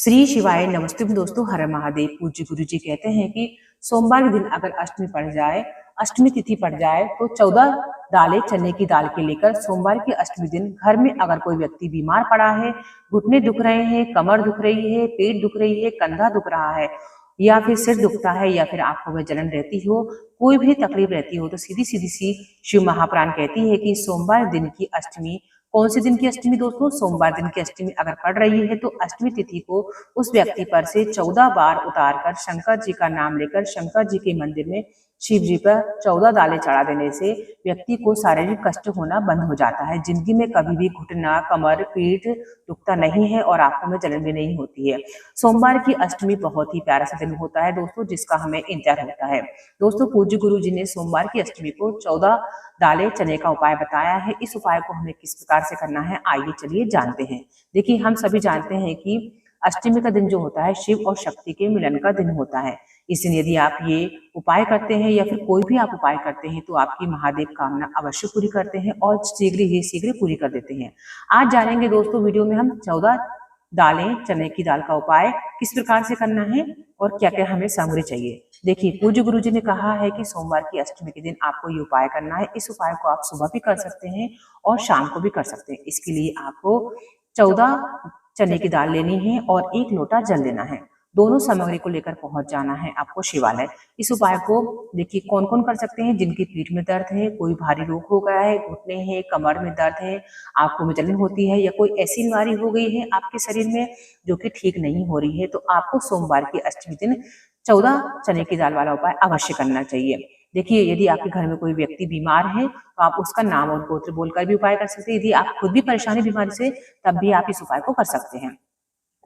श्री शिवाय नमस्ते दोस्तों, हर महादेव। पूज्य गुरु जी कहते हैं कि सोमवार के दिन अगर अष्टमी तिथि पड़ जाए तो 14 दालें चने की दाल के लेकर सोमवार की अष्टमी दिन घर में अगर कोई व्यक्ति बीमार पड़ा है, घुटने दुख रहे हैं, कमर दुख रही है, पेट दुख रही है, कंधा दुख रहा है या फिर सिर दुखता है या फिर आंखों में जलन रहती हो, कोई भी तकलीफ रहती हो, तो सीधी सीधी सी शिव महापुराण कहती है कि सोमवार दिन की अष्टमी, कौन से दिन की अष्टमी दोस्तों? सोमवार दिन की अष्टमी अगर पड़ रही है तो अष्टमी तिथि को उस व्यक्ति पर से 14 बार उतार कर शंकर जी का नाम लेकर शंकर जी के मंदिर में शिव जी पर 14 दालें चढ़ा देने से व्यक्ति को शारीरिक कष्ट होना बंद हो जाता है। जिंदगी में कभी भी घुटना, कमर, पीठ दुखता नहीं है और आंखों में जलन भी नहीं होती है। सोमवार की अष्टमी बहुत ही प्यारा सा दिन होता है दोस्तों, जिसका हमें इंतजार होता है। दोस्तों, पूज्य गुरु जी ने सोमवार की अष्टमी को 14 दालें चने का उपाय बताया है। इस उपाय को हमें किस प्रकार से करना है, आइए चलिए जानते हैं। देखिए, हम सभी जानते हैं कि अष्टमी का दिन जो होता है शिव और शक्ति के मिलन का दिन होता है। इस दिन यदि आप ये उपाय करते हैं या फिर कोई भी आप उपाय करते हैं तो आपकी महादेव कामना अवश्य पूरी करते हैं और शीघ्र पूरी कर देते हैं। आज जानेंगे दोस्तों वीडियो में हम 14 दालें चने की दाल का उपाय किस प्रकार से करना है और क्या क्या हमें सामग्री चाहिए। देखिए, पूज्य गुरु जी ने कहा है कि सोमवार की अष्टमी के दिन आपको ये उपाय करना है। इस उपाय को आप सुबह भी कर सकते हैं और शाम को भी कर सकते हैं। इसके लिए आपको 14 चने की दाल लेनी है और 1 लोटा जल लेना है। दोनों सामग्री को लेकर पहुंच जाना है आपको शिवालय। इस उपाय को देखिए कौन कौन कर सकते हैं? जिनकी पीठ में दर्द है, कोई भारी रोग हो गया है, घुटने हैं, कमर में दर्द है, आंखों में जलन होती है या कोई ऐसी बीमारी हो गई है आपके शरीर में जो कि ठीक नहीं हो रही है, तो आपको सोमवार की अष्टमी दिन 14 चने की दाल वाला उपाय अवश्य करना चाहिए। देखिए, यदि आपके घर में कोई व्यक्ति बीमार है तो आप उसका नाम और गोत्र बोलकर भी उपाय कर सकते हैं। यदि आप खुद भी परेशानी बीमारी से, तब भी आप इस उपाय को कर सकते हैं।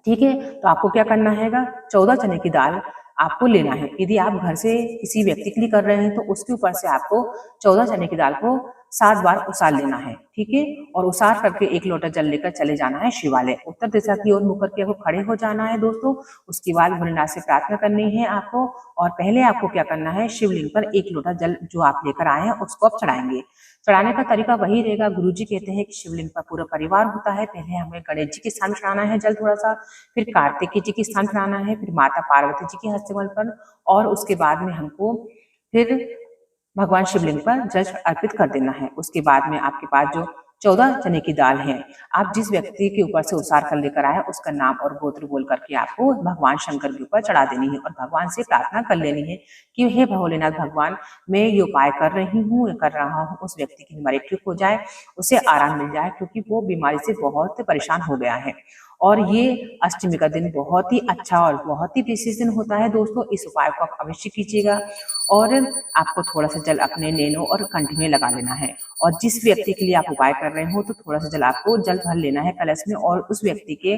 ठीक है, तो आपको क्या करना हैगा? 14 चने की दाल आपको लेना है। यदि आप घर से किसी व्यक्ति के लिए कर रहे हैं तो उसके ऊपर से आपको 14 चने की दाल को 7 बार उसार लेना है। ठीक है, और उसार करके 1 लोटा जल लेकर चले जाना है शिवालय। उत्तर दिशा की ओर मुख करके आपको खड़े हो जाना है दोस्तों। उसके बाद भोलेनाथ से प्रार्थना करनी है आपको। और पहले आपको क्या करना है, शिवलिंग पर 1 लोटा जल जो आप लेकर आए हैं उसको आप चढ़ाएंगे। चढ़ाने का तरीका वही रहेगा। गुरु जी कहते हैं कि शिवलिंग पर पूरा परिवार होता है। पहले हमें गणेश जी के स्थान चढ़ाना है जल थोड़ा सा, फिर कार्तिकेय जी के स्थान चढ़ाना है, फिर माता पार्वती जी के हस्तकमल पर, और उसके बाद में हमको फिर भगवान शिवलिंग पर जल अर्पित कर देना है। उसके बाद में आपके पास जो 14 चने की दाल है, आप जिस व्यक्ति के ऊपर से उसार कर लेकर आए उसका नाम और गोत्र बोल करके आपको भगवान शंकर के ऊपर चढ़ा देनी है और भगवान से प्रार्थना कर लेनी है कि हे भोलेनाथ भगवान, मैं ये उपाय कर रही हूँ, कर रहा हूँ, उस व्यक्ति की बीमारी ठीक हो जाए, उसे आराम मिल जाए, क्योंकि वो बीमारी से बहुत परेशान हो गया है। और ये अष्टमी का दिन बहुत ही अच्छा और बहुत ही विशेष दिन होता है दोस्तों। इस उपाय को आप अवश्य कीजिएगा और आपको थोड़ा सा जल अपने नैनों और कंठ में लगा लेना है। और जिस व्यक्ति के लिए आप उपाय कर रहे हो तो थोड़ा सा जल आपको जल भर लेना है कलश में और उस व्यक्ति के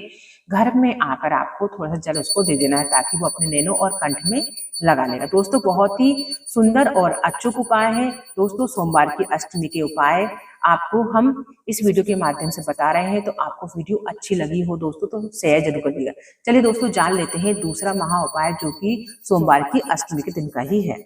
घर में आकर आपको थोड़ा सा जल उसको दे देना है ताकि वो अपने नैनों और कंठ में लगा लेगा। दोस्तों, बहुत ही सुंदर और अचूक उपाय है दोस्तों। सोमवार की अष्टमी के उपाय आपको हम इस वीडियो के माध्यम से बता रहे हैं, तो आपको वीडियो अच्छी लगी हो दोस्तों तो शेयर जरूर करिएगा। चलिए दोस्तों, जान लेते हैं दूसरा महा उपाय जो कि सोमवार की अष्टमी के दिन का ही है।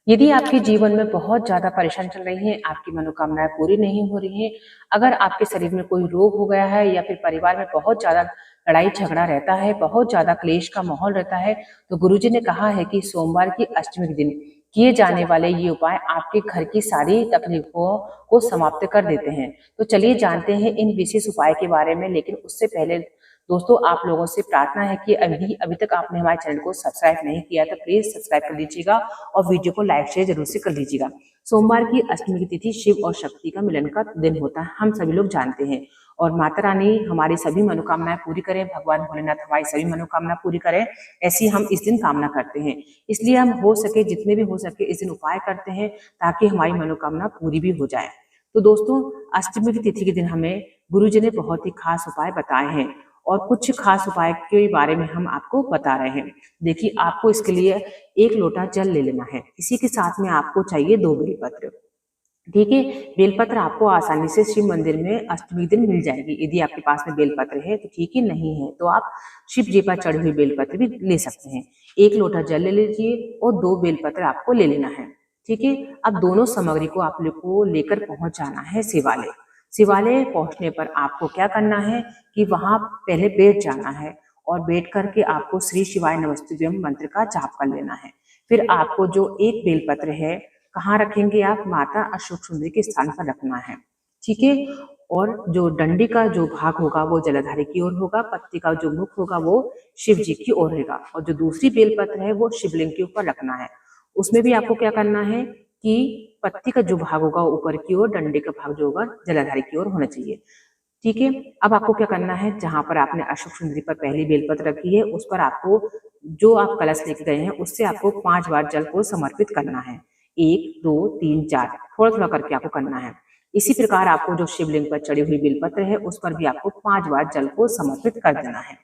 यदि आपके जीवन में बहुत ज्यादा परेशान चल रही हैं, आपकी मनोकामनाएं पूरी नहीं हो रही हैं, अगर आपके शरीर में कोई रोग हो गया है या फिर परिवार में बहुत ज्यादा लड़ाई झगड़ा रहता है, बहुत ज्यादा क्लेश का माहौल रहता है, तो गुरुजी ने कहा है कि सोमवार की अष्टमी के दिन किए जाने वाले ये उपाय आपके घर की सारी तकलीफों को समाप्त कर देते हैं। तो चलिए जानते हैं इन विशेष उपाय के बारे में। लेकिन उससे पहले दोस्तों, आप लोगों से प्रार्थना है कि अभी तक आपने हमारे चैनल को सब्सक्राइब नहीं किया तो प्लीज सब्सक्राइब कर लीजिएगा और वीडियो को लाइक शेयर जरूर से कर लीजिएगा। सोमवार की अष्टमी की तिथि शिव और शक्ति का मिलन का दिन होता है, हम सभी लोग जानते हैं। और माता रानी हमारी सभी मनोकामनाएं पूरी करें, भगवान भोलेनाथ हमारी सभी मनोकामना पूरी करें, ऐसी हम इस दिन कामना करते हैं। इसलिए हम हो सके जितने भी हो सके इस दिन उपाय करते हैं ताकि हमारी मनोकामना पूरी भी हो जाए। तो दोस्तों, अष्टमी की तिथि के दिन हमें गुरु जी ने बहुत ही खास उपाय बताए हैं और कुछ खास उपाय के बारे में हम आपको बता रहे हैं। देखिए, आपको इसके लिए 1 लोटा जल ले लेना है। इसी के साथ में आपको चाहिए 2 बेलपत्र। ठीक है, बेलपत्र आपको आसानी से शिव मंदिर में अष्टमी दिन मिल जाएगी। यदि आपके पास में बेलपत्र है तो ठीक है, नहीं है तो आप शिव जी पर चढ़ी हुई बेलपत्र भी ले सकते हैं। 1 लोटा जल ले लीजिए और 2 बेलपत्र आपको ले लेना है। ठीक है, अब दोनों सामग्री को आप लोग को लेकर पहुंच जाना है शिवालय। शिवालय पहुंचने पर आपको क्या करना है कि वहां पहले बैठ जाना है और बैठ करके आपको श्री शिवाय नमस्तुभ्यम मंत्र का जाप कर लेना है। फिर आपको जो एक बेलपत्र है कहाँ रखेंगे आप, माता अशोक सुंदरी के स्थान पर रखना है, ठीक है। और जो डंडी का जो भाग होगा वो जलाधारी की ओर होगा, पत्ती का जो मुख होगा वो शिव जी की ओर होगा, और जो दूसरी बेलपत्र है वो शिवलिंग के ऊपर रखना है। उसमें भी आपको क्या करना है कि पत्ती का जो भाग होगा ऊपर की ओर, डंडे का भाग जो होगा जलाधारी की ओर होना चाहिए, ठीक है। अब आपको क्या करना है, जहां पर आपने अशोक सुंदरी पर पहली बेलपत्र रखी है उस पर आपको जो आप कलश लेके गए हैं उससे आपको 5 बार जल को समर्पित करना है। 1 2 3 4 थोड़ा थोड़ा करके आपको करना है। इसी प्रकार आपको जो शिवलिंग पर चढ़ी हुई बेलपत्र है उस पर भी आपको 5 बार जल को समर्पित कर देना है।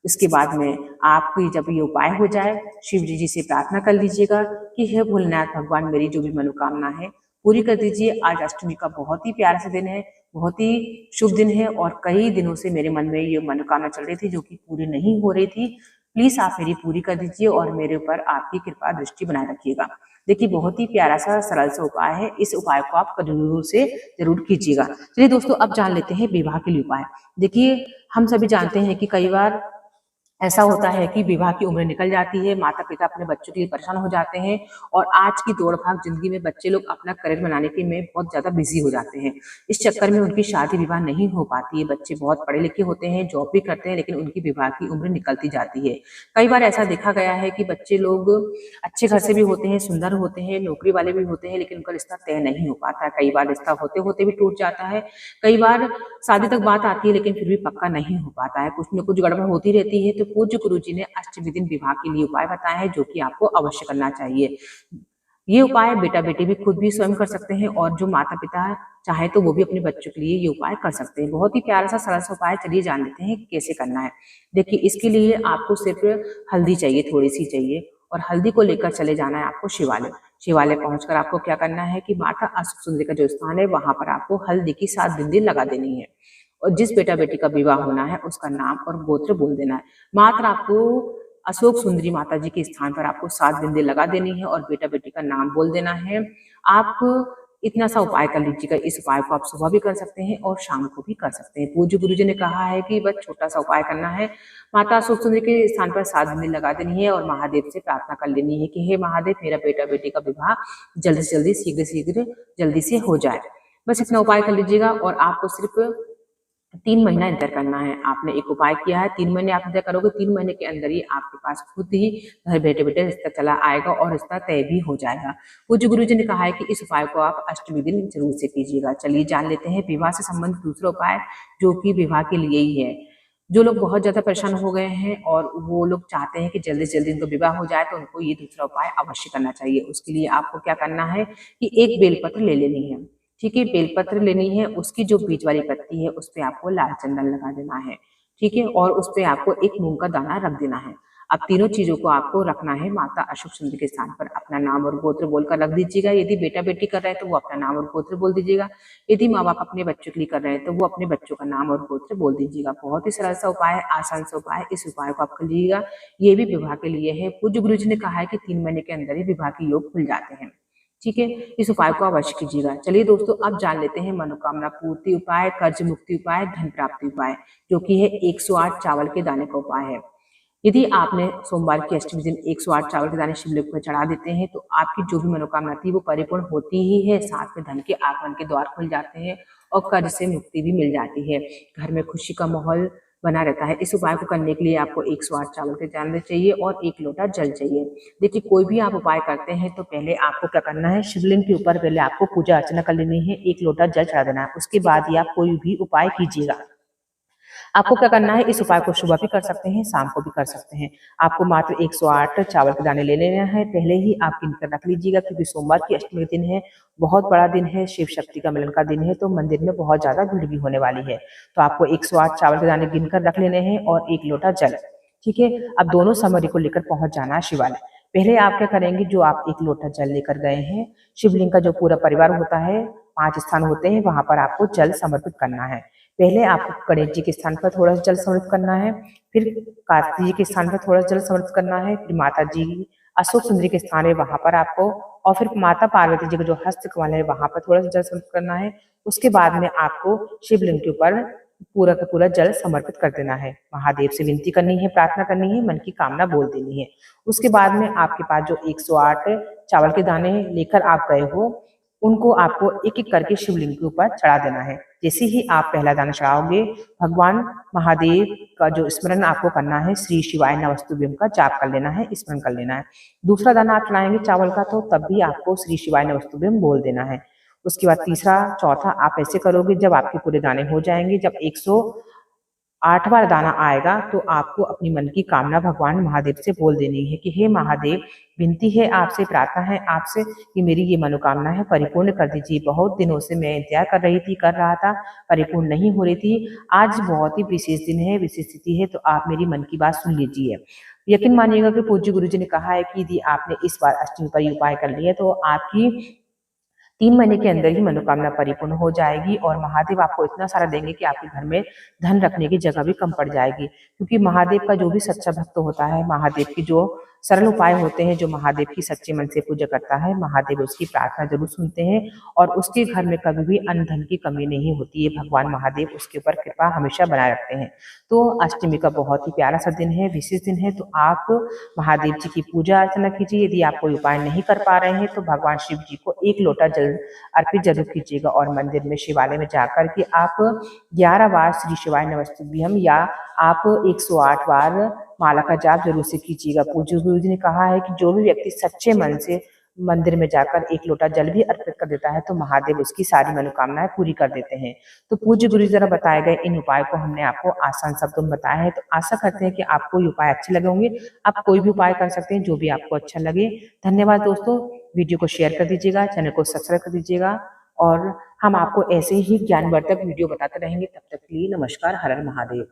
इसके बाद में आपकी जब ये उपाय हो जाए, शिव जी से प्रार्थना कर लीजिएगा कि हे भोलेनाथ भगवान, मेरी जो भी मनोकामना है पूरी कर दीजिए। आज अष्टमी का बहुत ही प्यारा सा दिन है, बहुत ही शुभ दिन है, और कई दिनों से मेरे मन में ये मनोकामना चल रही थी जो कि पूरी नहीं हो रही थी। प्लीज आप मेरी पूरी कर दीजिए और मेरे ऊपर आपकी कृपा दृष्टि बनाए रखिएगा। देखिए बहुत ही प्यारा सा सरल सा उपाय है, इस उपाय को आप जरूर से जरूर कीजिएगा। चलिए दोस्तों, अब जान लेते हैं विवाह के लिए उपाय। देखिए हम सभी जानते हैं कि कई बार ऐसा होता है कि विवाह की उम्र निकल जाती है, माता पिता अपने बच्चों के लिए परेशान हो जाते हैं, और आज की दौड़ भाग जिंदगी में बच्चे लोग अपना करियर बनाने के में बहुत ज्यादा बिजी हो जाते हैं। इस चक्कर में उनकी शादी विवाह नहीं हो पाती है। बच्चे बहुत पढ़े लिखे होते हैं, जॉब भी करते हैं, लेकिन उनकी विवाह की उम्र निकलती जाती है। कई बार ऐसा देखा गया है कि बच्चे लोग अच्छे घर से भी होते हैं, सुंदर होते हैं, नौकरी वाले भी होते हैं, लेकिन उनका रिश्ता तय नहीं हो पाता है। कई बार रिश्ता होते होते भी टूट जाता है, कई बार शादी तक बात आती है लेकिन फिर भी पक्का नहीं हो पाता है, कुछ न कुछ गड़बड़ होती रहती है। तो पूज्य गुरु जी ने अष्टमी दिन विवाह के लिए उपाय बताया है जो कि आपको अवश्य करना चाहिए। ये उपाय बेटा बेटी भी खुद भी स्वयं कर सकते हैं, और जो माता पिता चाहे तो वो भी अपने बच्चों के लिए ये उपाय कर सकते हैं। बहुत ही प्यारा सा सरल सा उपाय, चलिए जान लेते हैं कैसे करना है। देखिए इसके लिए आपको सिर्फ हल्दी चाहिए, थोड़ी सी चाहिए, और हल्दी को लेकर चले जाना है आपको शिवालय। शिवालय पहुंचकर आपको क्या करना है कि माता अष्ट सुंदरी का जो स्थान है वहां पर आपको हल्दी की 7 बिंदी लगा देनी है, और जिस बेटा बेटी का विवाह होना है उसका नाम और गोत्र बोल देना है। मात्र आपको अशोक सुंदरी माता जी के स्थान पर आपको 7 बिंदी लगा देनी है और बेटा बेटी का नाम बोल देना है। आप इतना सा उपाय कर लीजिएगा। इस उपाय को आप सुबह भी कर सकते हैं और शाम को भी कर सकते हैं। पूज्य गुरु जी ने कहा है कि बस छोटा सा उपाय करना है, माता अशोक सुंदरी के स्थान पर 7 बिंदी लगा देनी है और महादेव से प्रार्थना कर लेनी है कि हे महादेव, मेरा बेटा बेटी का विवाह जल्दी से जल्दी, शीघ्र शीघ्र, जल्दी से हो जाए। बस इतना उपाय कर लीजिएगा, और आपको सिर्फ 3 महीना इंतजार करना है। आपने एक उपाय किया है, 3 महीने आप इंतजार करोगे, 3 महीने के अंदर ही आपके पास खुद ही घर बैठे बैठे रिश्ता चला आएगा और रिश्ता तय भी हो जाएगा। पूज्य गुरु जी ने कहा है कि इस उपाय को आप अष्टमी दिन जरूर से कीजिएगा। चलिए जान लेते हैं विवाह से संबंधित दूसरा उपाय, जो कि विवाह के लिए ही है। जो लोग बहुत ज्यादा परेशान हो गए हैं और वो लोग चाहते हैं कि जल्दी से जल्दी उनको विवाह हो जाए, तो उनको ये दूसरा उपाय अवश्य करना चाहिए। उसके लिए आपको क्या करना है कि एक बेलपत्र ले लेनी है, ठीक है। बेलपत्र लेनी है, उसकी जो बीच वाली पत्ती है उस पे आपको लाल चंदन लगा देना है, ठीक है, और उस पे आपको एक मूंग का दाना रख देना है। अब तीनों चीजों को आपको रखना है माता अशोक सुंदरी के स्थान पर। अपना नाम और गोत्र बोलकर रख दीजिएगा। यदि बेटा बेटी कर रहे हैं तो वो अपना नाम और गोत्र बोल दीजिएगा। यदि माँ बाप अपने बच्चों के लिए कर रहे हैं तो वो अपने बच्चों का नाम और गोत्र बोल दीजिएगा। बहुत ही सरल सा उपाय है, आसान सा उपाय है, इस उपाय को आप कर लीजिएगा। ये भी विवाह के लिए है। पूज्य गुरु जी ने कहा है कि 3 महीने के अंदर ही विवाह के योग खुल जाते हैं, ठीक है। इस उपाय को अवश्य कीजिएगा। चलिए दोस्तों, अब जान लेते हैं मनोकामना पूर्ति उपाय, कर्ज मुक्ति उपाय, धन प्राप्ति उपाय, जो कि है 108 चावल के दाने का उपाय है। यदि आपने सोमवार की अष्टमी दिन 108 चावल के दाने शिवलिंग पर चढ़ा देते हैं तो आपकी जो भी मनोकामना थी वो परिपूर्ण होती ही है। साथ में धन के आगमन के द्वार खुल जाते हैं और कर्ज से मुक्ति भी मिल जाती है। घर में खुशी का माहौल बना रहता है। इस उपाय को करने के लिए आपको 108 चावल के दाने चाहिए और 1 लोटा जल चाहिए। देखिए कोई भी आप उपाय करते हैं तो पहले आपको क्या करना है, शिवलिंग के ऊपर पहले आपको पूजा अर्चना कर लेनी है, 1 लोटा जल चढ़ा देना है। उसके बाद ही आप कोई भी उपाय कीजिएगा। आपको क्या करना है, इस उपाय को सुबह भी कर सकते हैं, शाम को भी कर सकते हैं। आपको मात्र 108 चावल के दाने ले लेना है। पहले ही आप गिन कर रख लीजिएगा, क्योंकि सोमवार की अष्टमी का दिन है, बहुत बड़ा दिन है, शिव शक्ति का मिलन का दिन है, तो मंदिर में बहुत ज्यादा भीड़ भी होने वाली है। तो आपको 108 चावल के दाने गिनकर रख लेने हैं और 1 लोटा जल, ठीक है। अब दोनों सामग्री को लेकर पहुंच जाना है शिवालय। पहले आप क्या करेंगे, जो आप 1 लोटा जल लेकर गए हैं, शिवलिंग का जो पूरा परिवार होता है, 5 स्थान होते हैं, वहां पर आपको जल समर्पित करना है। पहले आपको गणेश जी के स्थान पर थोड़ा सा जल समर्पित करना है, फिर कार्तिक जी के स्थान पर थोड़ा जल समर्पित करना है, फिर माता जी अशोक सुंदरी के स्थान है वहां पर आपको, और फिर माता पार्वती जी का जो हस्त कमल है वहां पर थोड़ा सा जल समर्पित करना है। उसके बाद में आपको शिवलिंग के ऊपर पूरा का पूरा जल समर्पित कर देना है। महादेव से विनती करनी है, प्रार्थना करनी है, मन की कामना बोल देनी है। उसके बाद में आपके पास जो 108 चावल के दाने लेकर आप गए हो, उनको आपको एक एक करके शिवलिंग के ऊपर चढ़ा देना है। जैसे ही आप पहला दाना चढ़ाओगे, भगवान महादेव का जो स्मरण आपको करना है, श्री शिवाय नमस्तुभ्यम का जाप कर लेना है, स्मरण कर लेना है। दूसरा दाना आप चढ़ाएंगे चावल का, तो तब भी आपको श्री शिवाय नमस्तुभ्यम बोल देना है। उसके बाद तीसरा चौथा आप ऐसे करोगे, जब आपके पूरे दाने हो जाएंगे, जब 108वां दाना आएगा, तो आपको अपनी मन की कामना भगवान महादेव से बोल देनी है कि हे महादेव, विनती है आपसे, प्रार्थना है आपसे कि मेरी ये मनोकामना है, परिपूर्ण कर दीजिए। बहुत दिनों से मैं इंतजार कर रही थी, कर रहा था, परिपूर्ण नहीं हो रही थी। आज बहुत ही विशेष दिन है, विशेष तिथि है, तो आप मेरी मन की बात सुन लीजिए। यकीन मानिएगा कि पूज्य गुरु जी ने कहा है कि यदि आपने इस बार अष्टमी पर उपाय कर लिया, तो आपकी 3 महीने के अंदर ही मनोकामना परिपूर्ण हो जाएगी और महादेव आपको इतना सारा देंगे कि आपके घर में धन रखने की जगह भी कम पड़ जाएगी। क्योंकि महादेव का जो भी सच्चा भक्त होता है, महादेव की जो सरल उपाय होते हैं, जो महादेव की सच्चे मन से पूजा करता है, महादेव उसकी प्रार्थना जरूर सुनते हैं और उसके घर में कभी भी अन्न धन की कमी नहीं होती है। भगवान महादेव उसके ऊपर कृपा हमेशा बनाए रखते हैं। तो अष्टमी का बहुत ही प्यारा सा दिन है, विशेष दिन है, तो आप महादेव जी की पूजा अर्चना कीजिए। यदि आप कोई उपाय नहीं कर पा रहे हैं, तो भगवान शिव जी को 1 लोटा जल अर्पित जरूर कीजिएगा और मंदिर में शिवालय में जाकर के आप 11 बार श्री शिवाय नमस्तुभ्यम या आप 108 बार माला का जाप जरूर से कीजिएगा। पूज्य गुरु जी ने कहा है कि जो भी व्यक्ति सच्चे मन से मंदिर में जाकर 1 लोटा जल भी अर्पित कर देता है, तो महादेव उसकी सारी मनोकामनाएं पूरी कर देते हैं। तो पूज्य गुरु जी द्वारा बताए गए इन उपाय को हमने आपको आसान शब्दों में बताया है, तो आशा करते हैं कि आपको ये उपाय अच्छे लगे होंगे। आप कोई भी उपाय कर सकते हैं जो भी आपको अच्छा लगे। धन्यवाद दोस्तों, वीडियो को शेयर कर दीजिएगा, चैनल को सब्सक्राइब कर दीजिएगा और हम आपको ऐसे ही ज्ञानवर्धक वीडियो बताते रहेंगे। तब तक के लिए नमस्कार, हर हर महादेव।